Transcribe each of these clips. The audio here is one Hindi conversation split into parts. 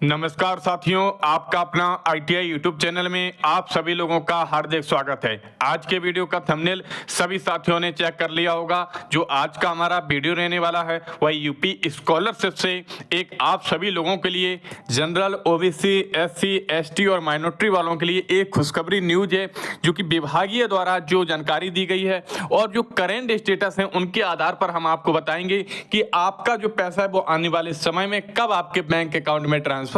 नमस्कार साथियों, आपका अपना ITI यूट्यूब चैनल में आप सभी लोगों का हार्दिक स्वागत है। आज के वीडियो का थंबनेल सभी साथियों ने चेक कर लिया होगा। जो आज का हमारा वीडियो रहने वाला है वह यूपी स्कॉलरशिप से एक आप सभी लोगों के लिए जनरल, OBC, SC, ST और माइनॉरिटी वालों के लिए एक खुशखबरी न्यूज है, जो कि विभागीय द्वारा जो जानकारी दी गई है और जो करेंट स्टेटस है उनके आधार पर हम आपको बताएंगे कि आपका जो पैसा है वो आने वाले समय में कब आपके बैंक अकाउंट में ट्रांसफर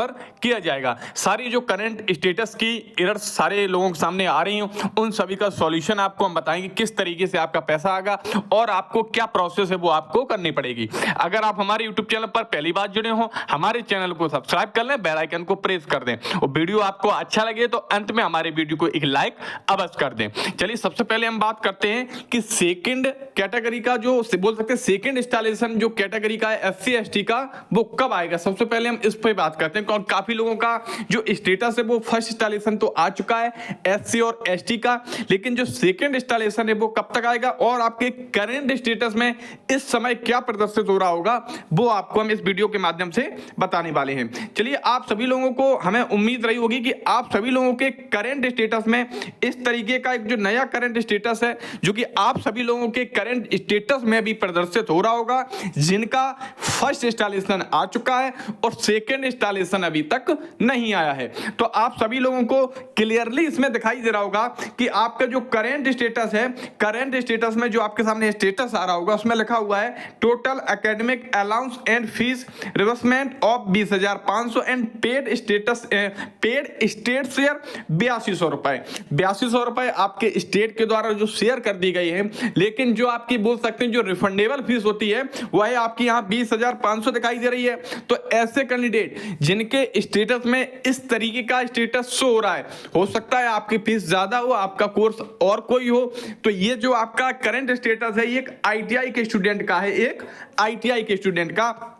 किया जाएगा। सारी जो करंट स्टेटस की एरर्स सारे लोगों के सामने आ रही हैं, उन सभी का सॉल्यूशन आपको हम बताएंगे, किस तरीके से आपका पैसा आएगा और आपको क्या प्रोसेस है वो आपको करनी पड़ेगी। अगर आप हमारे यूट्यूब चैनल पर पहली बार जुड़े हो, हमारे चैनल को सब्सक्राइब कर लें, बेल आइकन को प्रेस कर दें और वीडियो आपको अच्छा लगे तो अंत में हमारे वीडियो को एक लाइक अवश्य कर दें। चलिए सबसे पहले हम बात करते हैं कि सेकंड कैटेगरी का जो बोल सकते हैं सेकंड इंस्टॉलेशन जो कैटेगरी का है SC ST का, वो कब आएगा। सबसे पहले हम इस पर बात करते हैं। और काफी लोगों का जो स्टेटस है वो फर्स्ट इंस्टॉलेशन तो आ चुका है SC और ST का, लेकिन जो सेकंड इंस्टॉलेशन है वो कब तक आएगा और आपके करंट स्टेटस में इस समय क्या प्रदर्शित हो रहा होगा वो आपको हम इस वीडियो के माध्यम से बताने वाले हैं। चलिए, आप सभी लोगों को हमें उम्मीद रही होगी कि आप सभी लोगों के करंट स्टेटस में इस तरीके का एक जो नया करंट स्टेटस है जो कि आप सभी लोगों के करंट स्टेटस में भी प्रदर्शित हो रहा होगा, जिनका फर्स्ट इंस्टॉलेशन आ चुका है और सेकंड इंस्टॉलेशन अभी तक नहीं आया है। तो आप सभी लोगों को क्लियरली इसमें दिखाई दे रहा होगा कि आपका जो करंट स्टेटस है, करंट स्टेटस में जो आपके सामने स्टेटस आ रहा होगा उसमें लिखा हुआ है total academic allowance and fees reimbursement of 20,500 and paid status paid state share 8200 रुपए। 8200 रुपए आपके स्टेट के द्वारा जो शेयर कर दी गई है, लेकिन जो आपकी बोल सकते हैं जो रिफंडेबल फीस होती है वह आपकी यहाँ 20,500 दिखाई दे रही है। तो ऐसे कैंडिडेट जिनके स्टेटस में इस तरीके का स्टेटस शो हो रहा है, हो सकता है आपकी फीस ज्यादा हो, आपका कोर्स और कोई हो, तो ये जो आपका करंट स्टेटस है ये एक ITI के स्टूडेंट का है, एक ITI के स्टूडेंट का।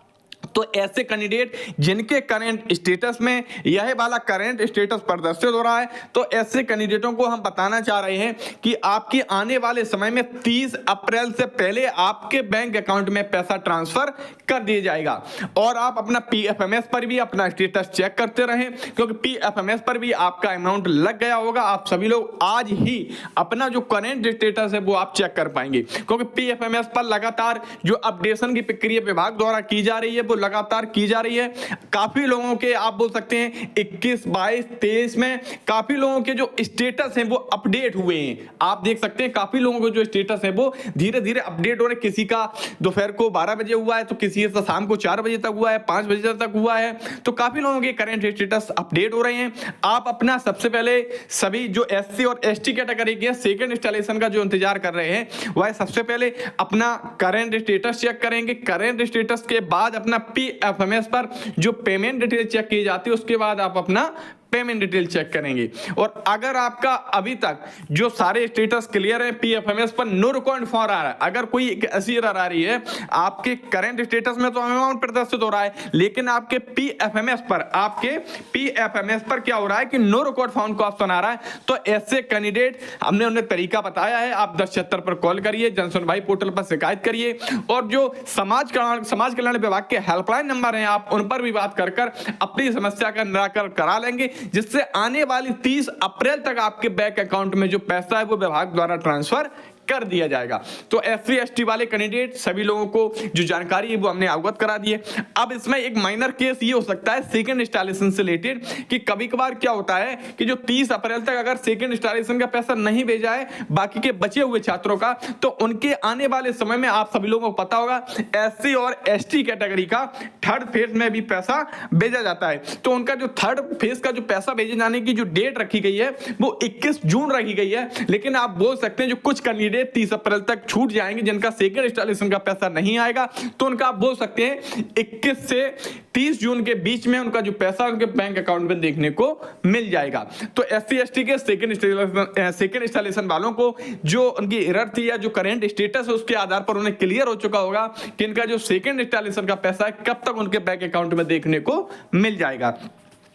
तो ऐसे कैंडिडेट जिनके करंट स्टेटस में यह वाला करंट स्टेटस प्रदर्शित हो रहा है, तो ऐसे कैंडिडेटों को हम बताना चाह रहे हैं कि आपके आने वाले समय में 30 अप्रैल से पहले आपके बैंक अकाउंट में पैसा ट्रांसफर कर दिया जाएगा। और आप अपना PFMS पर भी अपना स्टेटस चेक करते रहें, क्योंकि PFMS पर भी आपका अमाउंट लग गया होगा। आप सभी लोग आज ही अपना जो करंट स्टेटस है वो आप चेक कर पाएंगे, क्योंकि PFMS पर लगातार जो अपडेशन की प्रक्रिया विभाग द्वारा की जा रही है वो लगातार की जा रही है। काफी लोगों के आप बोल सकते हैं 21, 22, 23 में काफी लोगों के जो स्टेटस हैं वो अपडेट हुए हैं। आप देख सकते हैं काफी लोगों के जो स्टेटस है वो धीरे धीरे अपडेट हो रहे हैं। किसी का दोपहर को 12 बजे हुआ है, तो किसी का शाम को 4 बजे तक हुआ है, 5 बजे तक हुआ है। तो काफी लोगों के करंट स्टेटस अपडेट हो रहे हैं। आप अपना सबसे पहले सभी जो SC और ST कैटेगरी के सेकंड इंस्टॉलेशन का जो इंतजार कर रहे हैं वह सबसे पहले अपना करंट स्टेटस चेक करेंगे। करंट स्टेटस के बाद अपना PFMS पर जो पेमेंट डिटेल चेक की जाती है उसके बाद आप अपना पेमेंट डिटेल चेक करेंगे। और अगर आपका अभी तक जो सारे स्टेटस क्लियर है, PFMS पर नो रिकॉर्ड फॉर आ रहा है, अगर कोई ऐसी एरर आ रही है आपके करंट स्टेटस में तो अमाउंट प्रदर्शित हो रहा है, लेकिन आपके PFMS पर क्या हो रहा है कि नो रिकॉर्ड फाउंड का ऑप्शन आ रहा है, तो ऐसे कैंडिडेट हमने उन्हें तरीका बताया है। आप 1076 पर कॉल करिए, जनसुनवाई पोर्टल पर शिकायत करिए, और जो समाज कल्याण विभाग के हेल्पलाइन नंबर हैं आप उन पर भी बात कर अपनी समस्या का निराकरण करा लेंगे, जिससे आने वाली 30 अप्रैल तक आपके बैंक अकाउंट में जो पैसा है वो विभाग द्वारा ट्रांसफर कर दिया जाएगा। तो SC ST वाले कैंडिडेट सभी लोगों को जो जानकारी है वो हमने अवगत करा दी है। अब इसमें एक माइनर केस ये हो सकता है सेकंड इंस्टॉलेशन से रिलेटेड कि कभी कभार क्या होता है कि जो 30 अप्रैल तक अगर सेकंड इंस्टॉलेशन का पैसा नहीं भेजा है बाकी के बचे हुए छात्रों का, तो उनके आने वाले समय में आप सभी लोगों को पता होगा SC और ST कैटेगरी का थर्ड फेज में भी पैसा भेजा जाता है। तो उनका जो थर्ड फेज का जो पैसा भेजे जाने की जो डेट रखी गई है वो 21 जून रखी गई है, लेकिन आप बोल सकते हैं जो कुछ कैंडिडेट 30 अप्रैल तक छूट जाएंगे जिनका सेकंड इंस्टॉलेशन का पैसा नहीं आएगा, तो उनका आप बोल सकते हैं 21 से 30 जून के बीच में उनका जो पैसा उनके बैंक अकाउंट में देखने को मिल जाएगा। तो SC ST के सेकंड इंस्टॉलेशन वालों को जो उनकी एरर थी या जो करंट स्टेटस है उसके आधार पर उन्हें क्लियर हो चुका होगा कि इनका जो सेकंड इंस्टॉलेशन का पैसा है कब तक उनके बैंक अकाउंट में देखने को मिल जाएगा।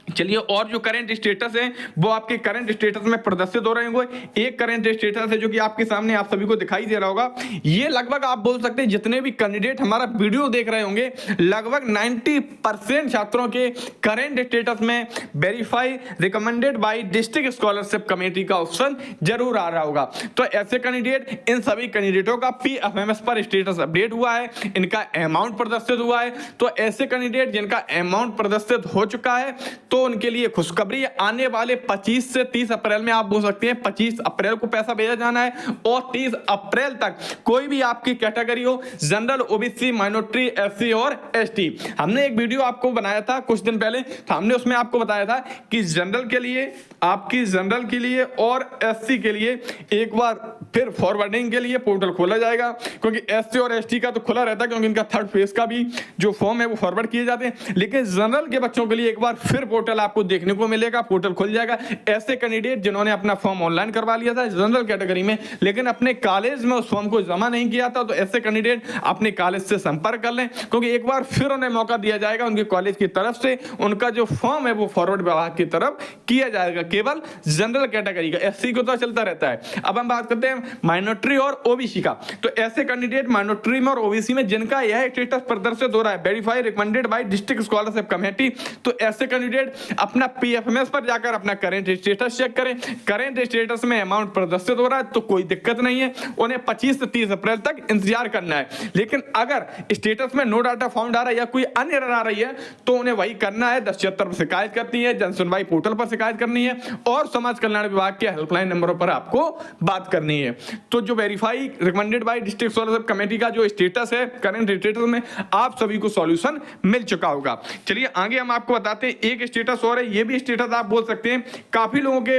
चलिए, और जो करंट स्टेटस है वो आपके करंट स्टेटस में प्रदर्शित हो रहे होंगे। एक करंट स्टेटस है जो कि आपके सामने आप सभी को दिखाई दे रहा होगा। ये लगभग आप बोल सकते हैं जितने भी कैंडिडेट हमारा वीडियो देख रहे होंगे, लगभग 90% छात्रों के करंट स्टेटस में verify recommended by district scholarship committee का ऑप्शन जरूर आ रहा होगा। तो ऐसे कैंडिडेट, इन सभी कैंडिडेटों का PFMS पर स्टेटस अपडेट हुआ है, इनका अमाउंट प्रदर्शित हुआ है। तो ऐसे कैंडिडेट जिनका अमाउंट प्रदर्शित हो चुका है तो उनके लिए खुशखबरी, आने वाले 25 से 30 अप्रैल में आप बोल सकते हैं 25 अप्रैल को पैसा भेजा जाना है और 30 अप्रैल तक कोई भी आपकी कैटेगरी हो, जनरल, ओबीसी, माइनॉरिटी, एससी और एसटी। हमने एक वीडियो आपको बनाया था कुछ दिन पहले, तो हमने उसमें आपको बताया था कि जनरल के लिए, आपकी जनरल के लिए और एससी के लिए एक बार फिर फॉरवर्डिंग के लिए पोर्टल खोला जाएगा, क्योंकि एससी और एसटी का तो खुला रहता है क्योंकि इनका थर्ड फेज का भी जो फॉर्म है वो फॉरवर्ड किए जाते हैं। लेकिन जनरल के बच्चों के लिए एक बार फिर पोर्टल आपको देखने को मिलेगा, पोर्टल खुल जाएगा। ऐसे कैंडिडेट जिन्होंने अपना फॉर्म ऑनलाइन करवा लिया था जनरल कैटेगरी में, लेकिन अपने कॉलेज में उस फॉर्म को जमा नहीं किया था, तो ऐसे कैंडिडेट अपने कॉलेज से संपर्क कर लें, क्योंकि एक बार फिर उन्हें मौका दिया जाएगा उनके कॉलेज की तरफ से, उनका जो फॉर्म है वो फॉरवर्ड विभाग की तरफ किया जाएगा, केवल जनरल कैटेगरी का। एससी को तो चलता रहता है। अब हम बात करते हैं माइनॉरिटी और ओबीसी का। तो ऐसे कैंडिडेट माइनॉरिटी में और ओबीसी में जिनका यह स्टेटस प्रदर्शित हो रहा है verify recommended by district scholarship committee, तो ऐसे कैंडिडेट अपना PFMS पर जाकर अपना करंट स्टेटस चेक करें। करंट स्टेटस में अमाउंट प्रदर्शित हो रहा है तो कोई दिक्कत नहीं है, उन्हें 25 से 30 अप्रैल तक इंतजार करना है। लेकिन अगर स्टेटस में नो डाटा फाउंड आ रहा है या कोई अन्य एरर आ रही है तो उन्हें वही करना है, 1076 पर शिकायत करनी है, जन सुनवाई पोर्टल पर शिकायत करनी है और समाज कल्याण विभाग के हेल्पलाइन नंबरों पर आपको बात करनी है। तो जो verify recommended by district scholarship committee का जो स्टेटस है, करंट स्टेटस में आप सभी को सॉल्यूशन मिल चुका होगा। चलिए आगे हम आपको बताते हैं एक स्टेटस और है, ये भी स्टेटस आप बोल सकते हैं काफी लोगों के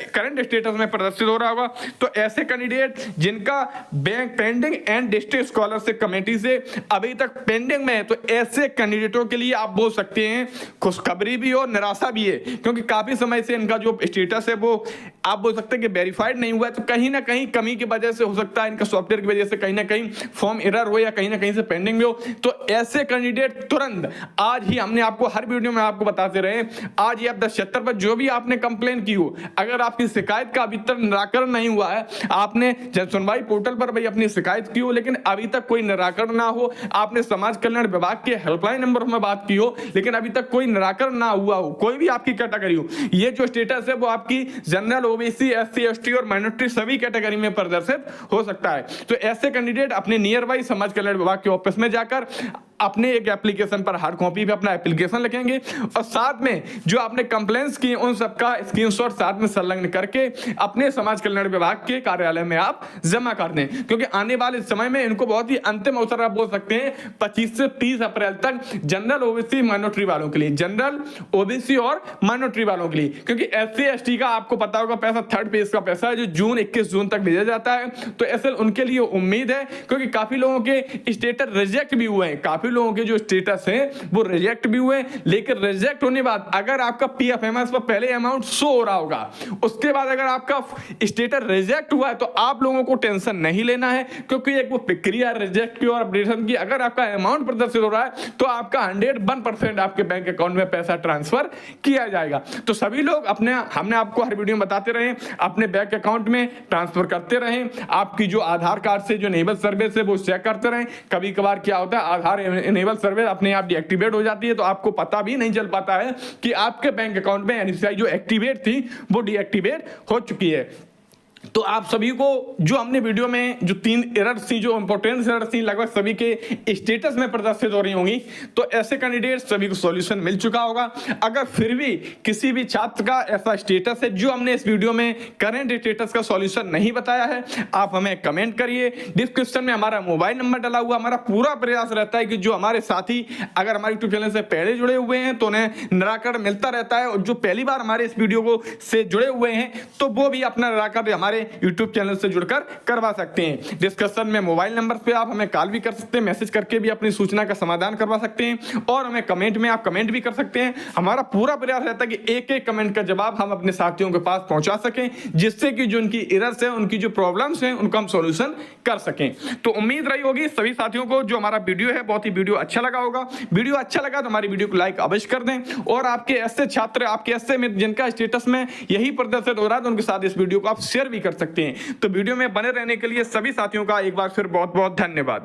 करंट स्टेटस में प्रदर्शित हो रहा होगा। तो ऐसे कैंडिडेट जिनका bank pending and district scholarship committee से अभी तक पेंडिंग में है, तो ऐसे कैंडिडेटों के लिए आप बोल सकते हैं खुशखबरी भी और निराशा भी है, क्योंकि काफी समय से इनका जो स्टेटस है वो आप बोल सकते हैं कि वेरीफाइड नहीं हुआ है। तो कहीं ना कहीं कमी की वजह से हो सकता है, इनका सॉफ्टवेयर की वजह से कहीं ना कहीं फॉर्म एरर हो या कहीं ना कहीं से पेंडिंग में हो। तो ऐसे कैंडिडेट तुरंत आज ही, हमने आपको हर वीडियो में आपको बताते रहे, आज ही आप 1076 पर जो भी आपने कंप्लेन की हो, अगर आपकी शिकायत का अभी तक निराकरण नहीं हुआ है, आपने जन सुनवाई पोर्टल पर भाई अपनी शिकायत की हो लेकिन अभी तक कोई निराकरण ना हो, आपने समाज कल्याण विभाग के हेल्पलाइन नंबर में बात की हो लेकिन अभी तक कोई निराकरण ना हुआ हो, कोई भी आपकी कैटेगरी हो, ये जो स्टेटस है वो आपकी जनरल, ओबीसी, एससी, एसटी और माइनॉरिटी सभी कैटेगरी में प्रदर्शित हो सकता है। तो ऐसे कैंडिडेट अपने नियर बाई समाज कल्याण विभाग के ऑफिस में जाकर अपने एक एप्लीकेशन पर हार्ड कॉपी पे अपना एप्लीकेशन लिखेंगे और साथ में जो आपने कंप्लेंट्स की उन सबका स्क्रीनशॉट साथ में संलग्न करके अपने समाज कल्याण विभाग के कार्यालय में आप जमा कर दें, क्योंकि आने वाले समय में इनको बहुत ही अंतिम अवसर आप बोल सकते हैं 25 से 30 अप्रैल तक जनरल, ओबीसी, माइनॉरिटी वालों के लिए, जनरल, ओबीसी और माइनॉरिटी वालों के लिए, क्योंकि एससी एसटी का आपको पता होगा पैसा थर्ड फेज का पैसा है जो 21 जून तक भेजा जाता है। तो ऐसे उनके लिए उम्मीद है, क्योंकि काफी लोगों के स्टेटस रिजेक्ट भी हुए हैं, काफी लोगों के जो स्टेटस है वो रिजेक्ट भी हुए, लेकिन रिजेक्ट होने बाद अगर आपका PFMS पर पहले अमाउंट शो हो रहा होगा, उसके बाद अगर आपका स्टेटस रिजेक्ट हुआ है तो आप लोगों को टेंशन नहीं लेना है, क्योंकि एक वो प्रक्रिया रिजेक्ट की और अपडेशन की, अगर आपका अमाउंट प्रदर्शित हो रहा है तो आपका 101% आपके बैंक अकाउंट में पैसा ट्रांसफर किया जाएगा। तो सभी लोग अपने, हमने आपको हर वीडियो में बताते रहे, अपने बैंक अकाउंट में ट्रांसफर करते रहे, आपकी जो आधार कार्ड से जो इनेबल सर्विस है वो चेक करते रहे। कभी कभार क्या होता है आधार इनेबल सर्विस अपने आप डीएक्टिवेट हो जाती है तो आपको पता भी नहीं चल पाता है कि आपके बैंक अकाउंट में एनपीसीआई जो एक्टिवेट थी वो डीएक्टिवेट हो चुकी है। तो आप सभी को जो हमने वीडियो में जो 3 एरर्स थी, जो इंपॉर्टेंट एरर्स थी, लगभग सभी के स्टेटस में प्रदर्शित हो रही होंगी। तो ऐसे कैंडिडेट सभी को सॉल्यूशन मिल चुका होगा। अगर फिर भी किसी भी छात्र का ऐसा स्टेटस है जो हमने इस वीडियो में करंट स्टेटस का सॉल्यूशन नहीं बताया है, आप हमें कमेंट करिए। डिस्क्रिप्शन में हमारा मोबाइल नंबर डला हुआ। हमारा पूरा प्रयास रहता है कि जो हमारे साथी अगर हमारे यूट्यूब चैनल से पहले जुड़े हुए हैं तो उन्हें निराकरण मिलता रहता है, और जो पहली बार हमारे इस वीडियो को से जुड़े हुए हैं तो वो भी अपना निराकरण हमारे हमारे यूट्यूब चैनल से जुड़कर करवा सकते हैं। डिस्कशन में मोबाइल नंबर पे आप हमें कॉल भी कर सकते हैं, मैसेज करके भी अपनी सूचना का समाधान करवा सकते हैं, और हमें कमेंट में आप कमेंट भी कर सकते हैं। हमारा पूरा प्रयास रहता है कि एक एक कमेंट का जवाब हम अपने साथियों के पास पहुंचा सकें, जिससे कि जो उनकी एरर्स है, उनकी जो प्रॉब्लम्स हैं, उनका हम सॉल्यूशन कर सकें। तो उम्मीद रही होगी सभी साथियों को जो हमारा वीडियो है बहुत ही वीडियो अच्छा लगा होगा। वीडियो अच्छा लगा तो हमारी वीडियो को लाइक अवश्य कर दें, और आपके ऐसे छात्र, आपके ऐसे मित्र जिनका स्टेटस में यही प्रदर्शित हो रहा है, तो उनके साथ इस वीडियो को आप शेयर भी कर सकते हैं। तो वीडियो में बने रहने के लिए सभी साथियों का एक बार फिर बहुत बहुत धन्यवाद।